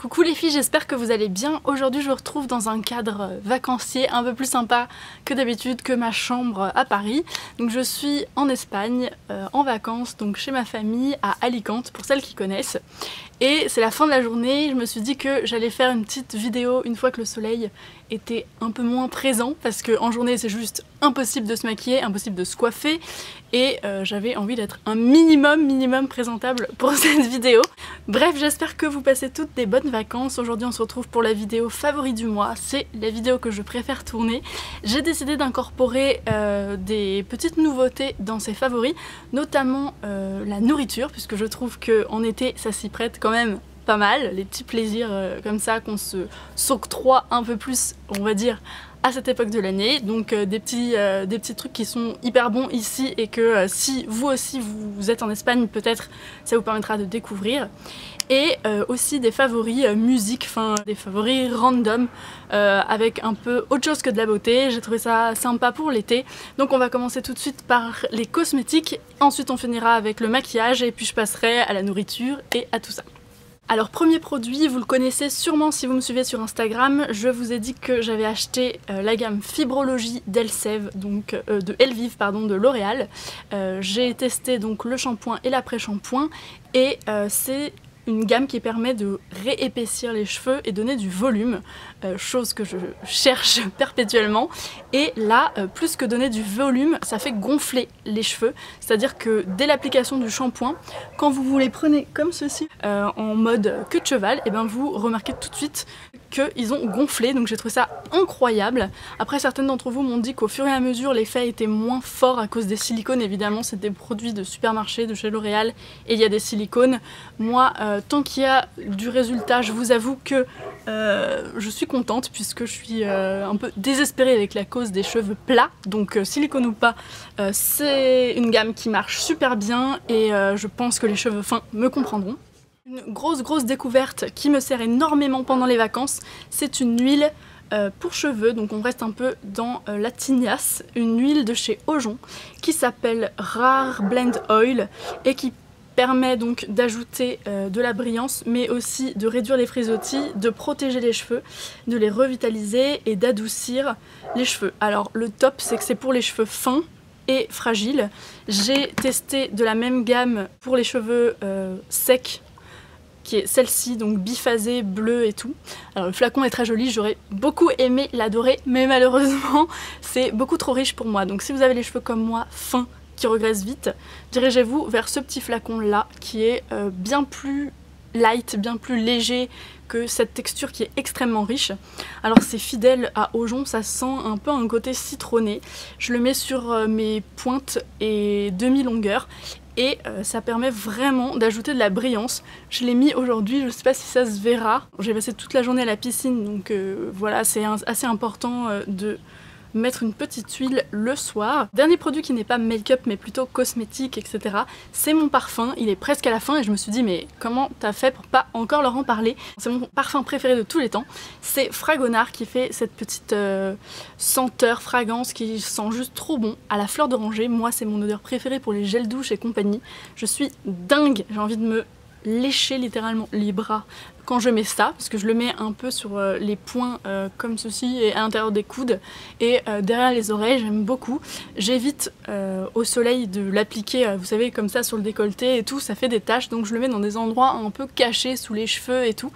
Coucou les filles, j'espère que vous allez bien. Aujourd'hui je vous retrouve dans un cadre vacancier un peu plus sympa que d'habitude, que ma chambre à Paris. Donc je suis en Espagne, en vacances, donc chez ma famille à Alicante, pour celles qui connaissent. Et c'est la fin de la journée, je me suis dit que j'allais faire une petite vidéo une fois que le soleil était un peu moins présent, parce qu'en journée c'est juste impossible de se maquiller, impossible de se coiffer, et j'avais envie d'être un minimum présentable pour cette vidéo. Bref, j'espère que vous passez toutes des bonnes vacances. Aujourd'hui on se retrouve pour la vidéo favori du mois, c'est la vidéo que je préfère tourner. J'ai décidé d'incorporer des petites nouveautés dans ces favoris, notamment la nourriture, puisque je trouve qu'en été ça s'y prête quand même pas mal, les petits plaisirs comme ça qu'on s'octroie un peu plus, on va dire, à cette époque de l'année. Donc des petits trucs qui sont hyper bons ici et que si vous aussi vous êtes en Espagne, peut-être ça vous permettra de découvrir. Et aussi des favoris musique, enfin des favoris random avec un peu autre chose que de la beauté. J'ai trouvé ça sympa pour l'été. Donc on va commencer tout de suite par les cosmétiques, ensuite on finira avec le maquillage et puis je passerai à la nourriture et à tout ça. Alors premier produit, vous le connaissez sûrement si vous me suivez sur Instagram, je vous ai dit que j'avais acheté la gamme Fibrologie d'Elsev, donc de Elvive pardon, de L'Oréal. J'ai testé donc le shampoing et l'après-shampoing et c'est une gamme qui permet de réépaissir les cheveux et donner du volume, chose que je cherche perpétuellement. Et là, plus que donner du volume, ça fait gonfler les cheveux, c'est-à-dire que dès l'application du shampoing, quand vous les prenez comme ceci, en mode queue de cheval, et ben vous remarquez tout de suite qu'ils ont gonflé, donc j'ai trouvé ça incroyable. Après, certaines d'entre vous m'ont dit qu'au fur et à mesure l'effet était moins fort à cause des silicones. Évidemment c'est des produits de supermarché de chez L'Oréal et il y a des silicones. Moi tant qu'il y a du résultat, je vous avoue que je suis contente puisque je suis un peu désespérée avec la cause des cheveux plats. Donc silicone ou pas, c'est une gamme qui marche super bien et je pense que les cheveux fins me comprendront. Une grosse découverte qui me sert énormément pendant les vacances, c'est une huile pour cheveux, donc on reste un peu dans la tignasse, une huile de chez Ojon qui s'appelle Rare Blend Oil et qui permet donc d'ajouter de la brillance mais aussi de réduire les frisottis, de protéger les cheveux, de les revitaliser et d'adoucir les cheveux. Alors le top c'est que c'est pour les cheveux fins et fragiles. J'ai testé de la même gamme pour les cheveux secs, qui est celle-ci, donc biphasée, bleue et tout. Alors le flacon est très joli, j'aurais beaucoup aimé l'adorer, mais malheureusement c'est beaucoup trop riche pour moi. Donc si vous avez les cheveux comme moi, fins, qui regraissent vite, dirigez-vous vers ce petit flacon là, qui est bien plus light, bien plus léger que cette texture qui est extrêmement riche. Alors c'est fidèle à Ojon, ça sent un peu un côté citronné. Je le mets sur mes pointes et demi-longueur. Et ça permet vraiment d'ajouter de la brillance. Je l'ai mis aujourd'hui, je ne sais pas si ça se verra. J'ai passé toute la journée à la piscine, donc voilà, c'est assez important de mettre une petite huile le soir. Dernier produit qui n'est pas make-up mais plutôt cosmétique, etc. C'est mon parfum, il est presque à la fin et je me suis dit mais comment t'as fait pour pas encore leur en parler? C'est mon parfum préféré de tous les temps. C'est Fragonard qui fait cette petite senteur, fragrance qui sent juste trop bon à la fleur d'oranger. Moi c'est mon odeur préférée pour les gels douche et compagnie. Je suis dingue, j'ai envie de me lécher littéralement les bras quand je mets ça, parce que je le mets un peu sur les points comme ceci et à l'intérieur des coudes et derrière les oreilles, j'aime beaucoup. J'évite au soleil de l'appliquer, vous savez, comme ça sur le décolleté et tout, ça fait des taches, donc je le mets dans des endroits un peu cachés sous les cheveux et tout.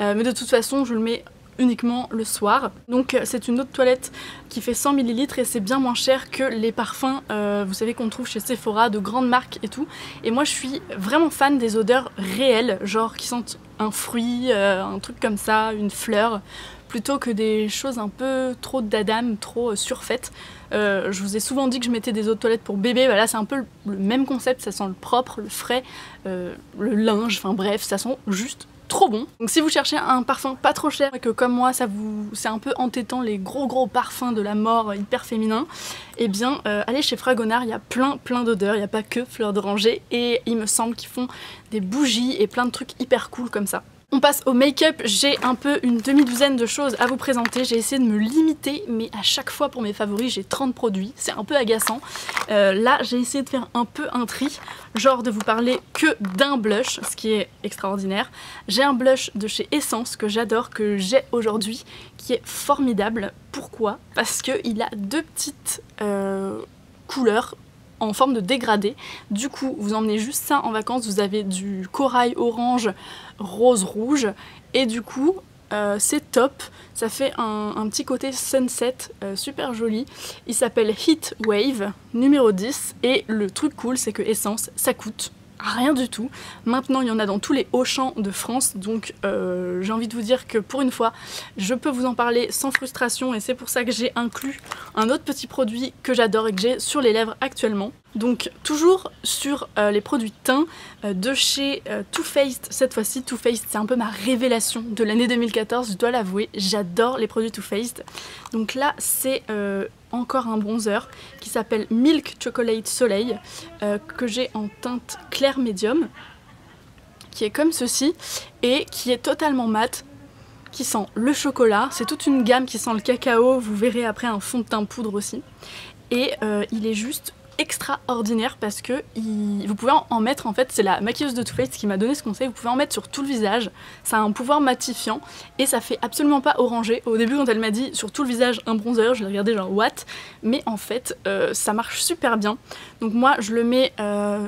Mais de toute façon, je le mets uniquement le soir. Donc c'est une eau de toilette qui fait 100 ml et c'est bien moins cher que les parfums vous savez qu'on trouve chez Sephora, de grandes marques et tout. Et moi je suis vraiment fan des odeurs réelles, genre qui sentent un fruit, un truc comme ça, une fleur, plutôt que des choses un peu trop d'Adam, trop surfaites. Je vous ai souvent dit que je mettais des eaux de toilette pour bébé, bah là c'est un peu le même concept, ça sent le propre, le frais, le linge, enfin bref, ça sent juste trop bon. Donc si vous cherchez un parfum pas trop cher et que comme moi c'est un peu entêtant les gros parfums de la mort hyper féminin, eh bien allez chez Fragonard, il y a plein d'odeurs, il n'y a pas que fleurs d'oranger et il me semble qu'ils font des bougies et plein de trucs hyper cool comme ça. On passe au make-up, j'ai un peu une demi-douzaine de choses à vous présenter. J'ai essayé de me limiter, mais à chaque fois pour mes favoris, j'ai 30 produits. C'est un peu agaçant. Là, j'ai essayé de faire un peu un tri, genre de vous parler que d'un blush, ce qui est extraordinaire. J'ai un blush de chez Essence que j'adore, que j'ai aujourd'hui, qui est formidable. Pourquoi? Parce qu'il a deux petites couleurs en forme de dégradé. Du coup, vous emmenez juste ça en vacances, vous avez du corail orange, rose, rouge, et du coup, c'est top. Ça fait un petit côté sunset super joli. Il s'appelle Heat Wave numéro 10, et le truc cool, c'est que Essence, ça coûte rien du tout. Maintenant, il y en a dans tous les Auchan de France, donc j'ai envie de vous dire que pour une fois, je peux vous en parler sans frustration, et c'est pour ça que j'ai inclus un autre petit produit que j'adore et que j'ai sur les lèvres actuellement. Donc toujours sur les produits teint de chez Too Faced cette fois-ci. Too Faced, c'est un peu ma révélation de l'année 2014, je dois l'avouer. J'adore les produits Too Faced. Donc là, c'est encore un bronzer qui s'appelle Milk Chocolate Soleil, que j'ai en teinte clair médium, qui est comme ceci et qui est totalement mat, qui sent le chocolat. C'est toute une gamme qui sent le cacao, vous verrez après un fond de teint poudre aussi. Et il est juste extraordinaire parce que vous pouvez en mettre, en fait c'est la maquilleuse de Too Faced qui m'a donné ce conseil, vous pouvez en mettre sur tout le visage, ça a un pouvoir matifiant et ça fait absolument pas orangé. Au début quand elle m'a dit sur tout le visage un bronzer, je l'ai regardé genre what, mais en fait ça marche super bien. Donc moi je le mets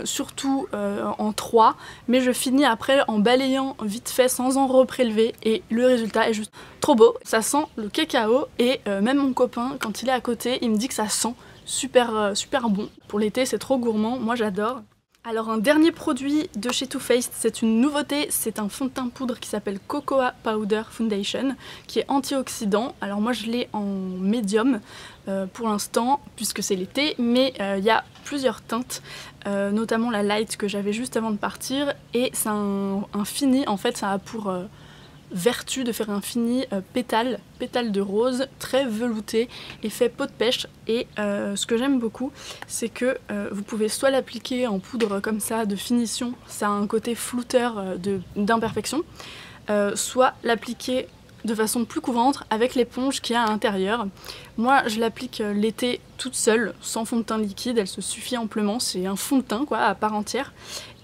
surtout en 3, mais je finis après en balayant vite fait sans en reprélever et le résultat est juste trop beau. Ça sent le cacao et même mon copain quand il est à côté il me dit que ça sent super bon. Pour l'été, c'est trop gourmand, moi j'adore. Alors un dernier produit de chez Too Faced, c'est une nouveauté, c'est un fond de teint poudre qui s'appelle Cocoa Powder Foundation, qui est antioxydant. Alors moi je l'ai en médium pour l'instant, puisque c'est l'été, mais il y a plusieurs teintes, notamment la light que j'avais juste avant de partir, et c'est un fini, en fait ça a pour vertu de faire un fini pétale de rose, très velouté, effet peau de pêche. Et ce que j'aime beaucoup, c'est que vous pouvez soit l'appliquer en poudre comme ça de finition, ça a un côté flouteur d'imperfection, soit l'appliquer de façon plus couvrante avec l'éponge qu'il y a à l'intérieur. Moi je l'applique l'été toute seule, sans fond de teint liquide, elle se suffit amplement, c'est un fond de teint quoi, à part entière.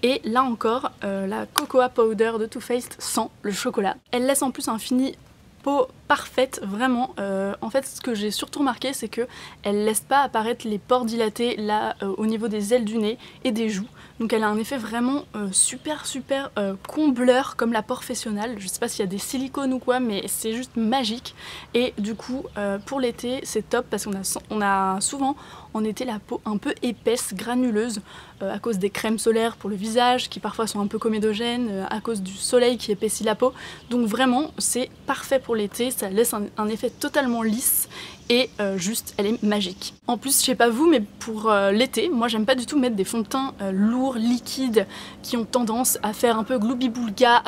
Et là encore, la Cocoa Powder de Too Faced sent le chocolat. Elle laisse en plus un fini peau parfaite, vraiment. En fait, ce que j'ai surtout remarqué, c'est que elle laisse pas apparaître les pores dilatés là au niveau des ailes du nez et des joues. Donc elle a un effet vraiment super combleur comme la professionnelle. Je sais pas s'il y a des silicones ou quoi, mais c'est juste magique. Et du coup, pour l'été, c'est top parce qu'on a souvent en été la peau un peu épaisse, granuleuse, à cause des crèmes solaires pour le visage qui parfois sont un peu comédogènes, à cause du soleil qui épaissit la peau. Donc vraiment, c'est parfait pour l'été, ça laisse un effet totalement lisse et juste elle est magique. En plus je sais pas vous mais pour l'été moi j'aime pas du tout mettre des fonds de teint lourds, liquides qui ont tendance à faire un peu gloubi-boulga.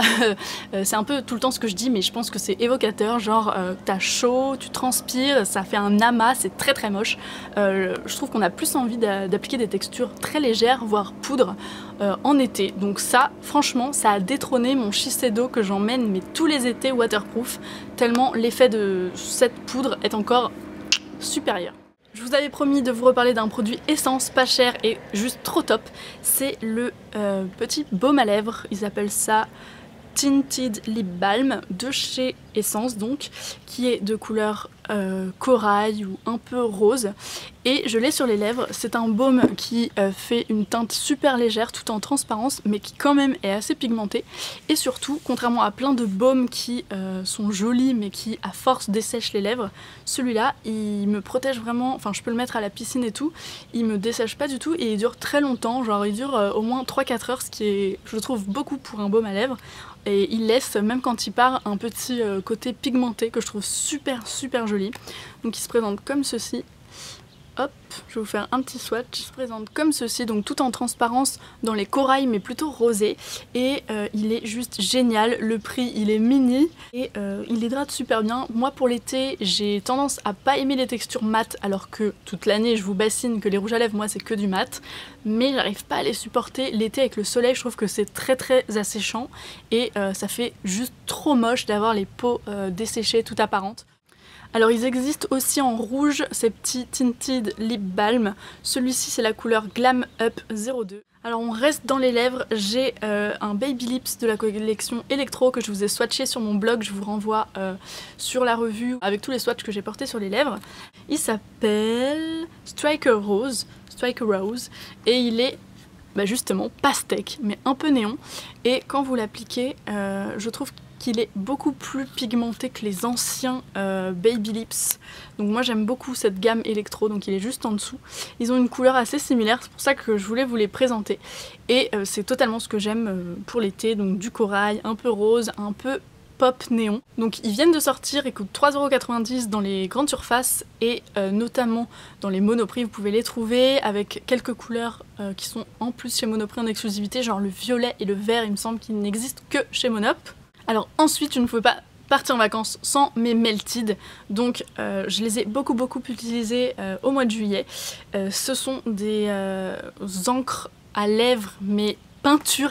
C'est un peu tout le temps ce que je dis mais je pense que c'est évocateur, genre t'as chaud, tu transpires, ça fait un amas, c'est très moche. Je trouve qu'on a plus envie d'appliquer des textures très légères voire poudre en été, donc ça franchement ça a détrôné mon Shiseido que j'emmène mais tous les étés waterproof tellement l'effet de cette poudre est encore supérieur. Je vous avais promis de vous reparler d'un produit Essence pas cher et juste trop top, c'est le petit baume à lèvres, ils appellent ça Tinted Lip Balm de chez Essence donc, qui est de couleur corail ou un peu rose et je l'ai sur les lèvres. C'est un baume qui fait une teinte super légère tout en transparence mais qui quand même est assez pigmenté et surtout contrairement à plein de baumes qui sont jolis mais qui à force dessèchent les lèvres, celui-là il me protège vraiment, enfin je peux le mettre à la piscine et tout, il me dessèche pas du tout et il dure très longtemps, genre il dure au moins 3-4 heures, ce qui est je trouve beaucoup pour un baume à lèvres. Et il laisse, même quand il part, un petit côté pigmenté que je trouve super joli. Donc il se présente comme ceci. Hop, je vais vous faire un petit swatch. Il se présente comme ceci, donc tout en transparence dans les corails mais plutôt rosé. Et il est juste génial. Le prix, il est mini et il hydrate super bien. Moi pour l'été, j'ai tendance à pas aimer les textures mat alors que toute l'année je vous bassine que les rouges à lèvres, moi c'est que du mat. Mais j'arrive pas à les supporter. L'été avec le soleil, je trouve que c'est très asséchant et ça fait juste trop moche d'avoir les peaux desséchées, tout apparentes. Alors ils existent aussi en rouge, ces petits Tinted Lip Balm. Celui-ci c'est la couleur Glam Up 02. Alors on reste dans les lèvres, j'ai un Baby Lips de la collection Electro que je vous ai swatché sur mon blog, je vous renvoie sur la revue avec tous les swatchs que j'ai portés sur les lèvres. Il s'appelle Striker Rose, et il est justement pastèque mais un peu néon, et quand vous l'appliquez je trouve qu'il est beaucoup plus pigmenté que les anciens Baby Lips. Donc moi j'aime beaucoup cette gamme Electro, donc il est juste en dessous. Ils ont une couleur assez similaire, c'est pour ça que je voulais vous les présenter. Et c'est totalement ce que j'aime pour l'été, donc du corail, un peu rose, un peu pop néon. Donc ils viennent de sortir, ils coûtent 3,90 € dans les grandes surfaces et notamment dans les Monoprix, vous pouvez les trouver avec quelques couleurs qui sont en plus chez Monoprix en exclusivité, genre le violet et le vert, il me semble qu'ils n'existent que chez Monop. Alors ensuite, je ne pouvais pas partir en vacances sans mes Melted, donc je les ai beaucoup utilisés au mois de juillet. Ce sont des encres à lèvres, mais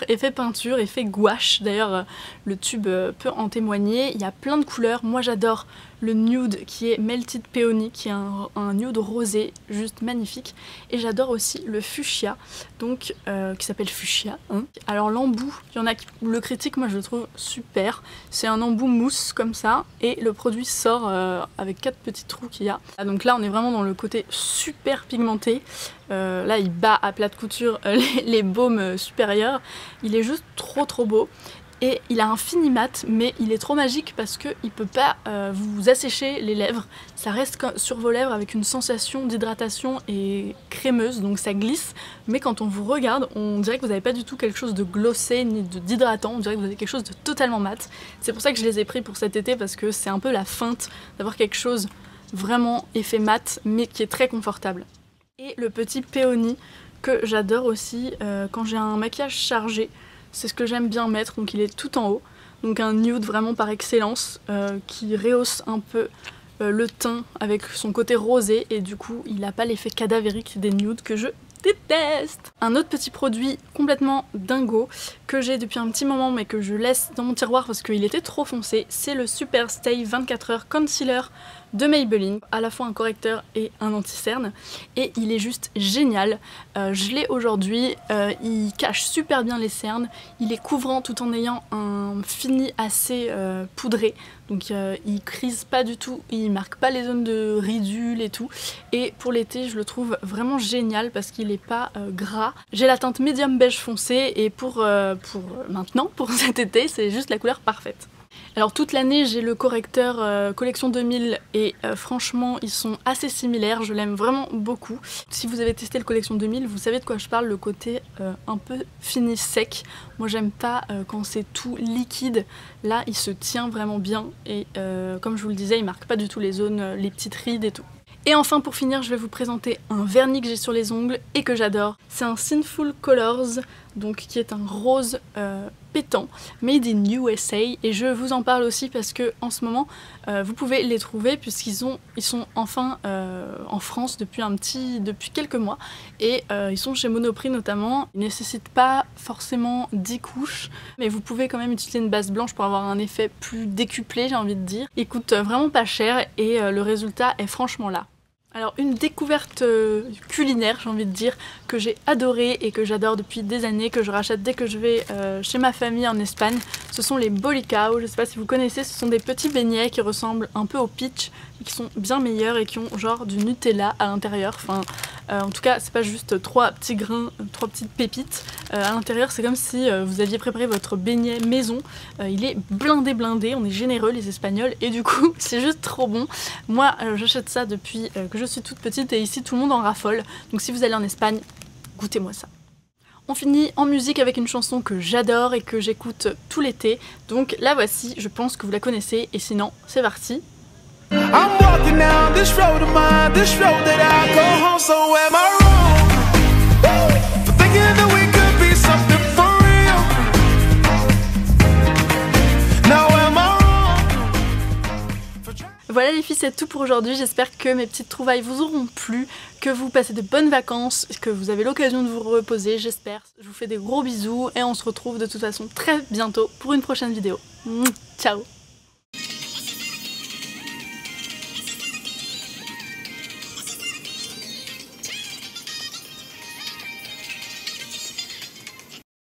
effet gouache. D'ailleurs, le tube peut en témoigner. Il y a plein de couleurs. Moi, j'adore le nude qui est Melted Peony, qui est un nude rosé, juste magnifique. Et j'adore aussi le fuchsia, donc qui s'appelle fuchsia. Alors l'embout, il y en a qui le critiquent, moi je le trouve super. C'est un embout mousse comme ça, et le produit sort avec 4 petits trous qu'il y a. Donc là, on est vraiment dans le côté super pigmenté. Là, il bat à plat de couture les baumes supérieurs. Il est juste trop beau. Et il a un fini mat, mais il est trop magique parce qu'il peut pas vous assécher les lèvres. Ça reste sur vos lèvres avec une sensation d'hydratation et crémeuse, donc ça glisse. Mais quand on vous regarde, on dirait que vous n'avez pas du tout quelque chose de glossé ni d'hydratant. On dirait que vous avez quelque chose de totalement mat. C'est pour ça que je les ai pris pour cet été, parce que c'est un peu la feinte d'avoir quelque chose vraiment effet mat, mais qui est très confortable. Et le petit Peony que j'adore aussi quand j'ai un maquillage chargé. C'est ce que j'aime bien mettre, donc il est tout en haut. Donc un nude vraiment par excellence qui rehausse un peu le teint avec son côté rosé, et du coup il n'a pas l'effet cadavérique des nudes que je déteste. Un autre petit produit complètement dingo que j'ai depuis un petit moment mais que je laisse dans mon tiroir parce qu'il était trop foncé, c'est le Super Stay 24 heures Concealer de Maybelline, à la fois un correcteur et un anti-cerne, et il est juste génial. Je l'ai aujourd'hui, il cache super bien les cernes, il est couvrant tout en ayant un fini assez poudré, donc il crise pas du tout, il marque pas les zones de ridules et tout, et pour l'été je le trouve vraiment génial parce qu'il est pas gras. J'ai la teinte médium beige foncé, et pour maintenant, pour cet été, c'est juste la couleur parfaite. Alors toute l'année j'ai le correcteur collection 2000 et franchement ils sont assez similaires, je l'aime vraiment beaucoup. Si vous avez testé le collection 2000, vous savez de quoi je parle, le côté un peu fini sec. Moi j'aime pas quand c'est tout liquide, là il se tient vraiment bien et comme je vous le disais, il marque pas du tout les zones, les petites rides et tout. Et enfin pour finir, je vais vous présenter un vernis que j'ai sur les ongles et que j'adore. C'est un Sinful Colors, donc qui est un rose pétant, made in USA, et je vous en parle aussi parce que en ce moment vous pouvez les trouver puisqu'ils sont enfin en France depuis quelques mois, et ils sont chez Monoprix notamment. Ils ne nécessitent pas forcément 10 couches, mais vous pouvez quand même utiliser une base blanche pour avoir un effet plus décuplé, j'ai envie de dire. Ils coûtent vraiment pas cher et le résultat est franchement là. Alors une découverte culinaire, j'ai envie de dire, que j'ai adoré et que j'adore depuis des années, que je rachète dès que je vais chez ma famille en Espagne, ce sont les bolicao. Je sais pas si vous connaissez, ce sont des petits beignets qui ressemblent un peu au peach, mais qui sont bien meilleurs et qui ont genre du Nutella à l'intérieur. Enfin, en tout cas, c'est pas juste 3 petits grains, 3 petites pépites. À l'intérieur, c'est comme si vous aviez préparé votre beignet maison. Il est blindé, on est généreux les Espagnols, et du coup, c'est juste trop bon. Moi, j'achète ça depuis que je suis toute petite, et ici, tout le monde en raffole. Donc si vous allez en Espagne, goûtez-moi ça. On finit en musique avec une chanson que j'adore et que j'écoute tout l'été. Donc la voici, je pense que vous la connaissez, et sinon, c'est parti. walking down this road of mine, this road that I go home. So am I wrong for thinking that we could be something for real? Now am I wrong? Voilà les filles, c'est tout pour aujourd'hui. J'espère que mes petites trouvailles vous auront plu, que vous passez de bonnes vacances, que vous avez l'occasion de vous reposer, j'espère. Je vous fais des gros bisous et on se retrouve de toute façon très bientôt pour une prochaine vidéo. Ciao!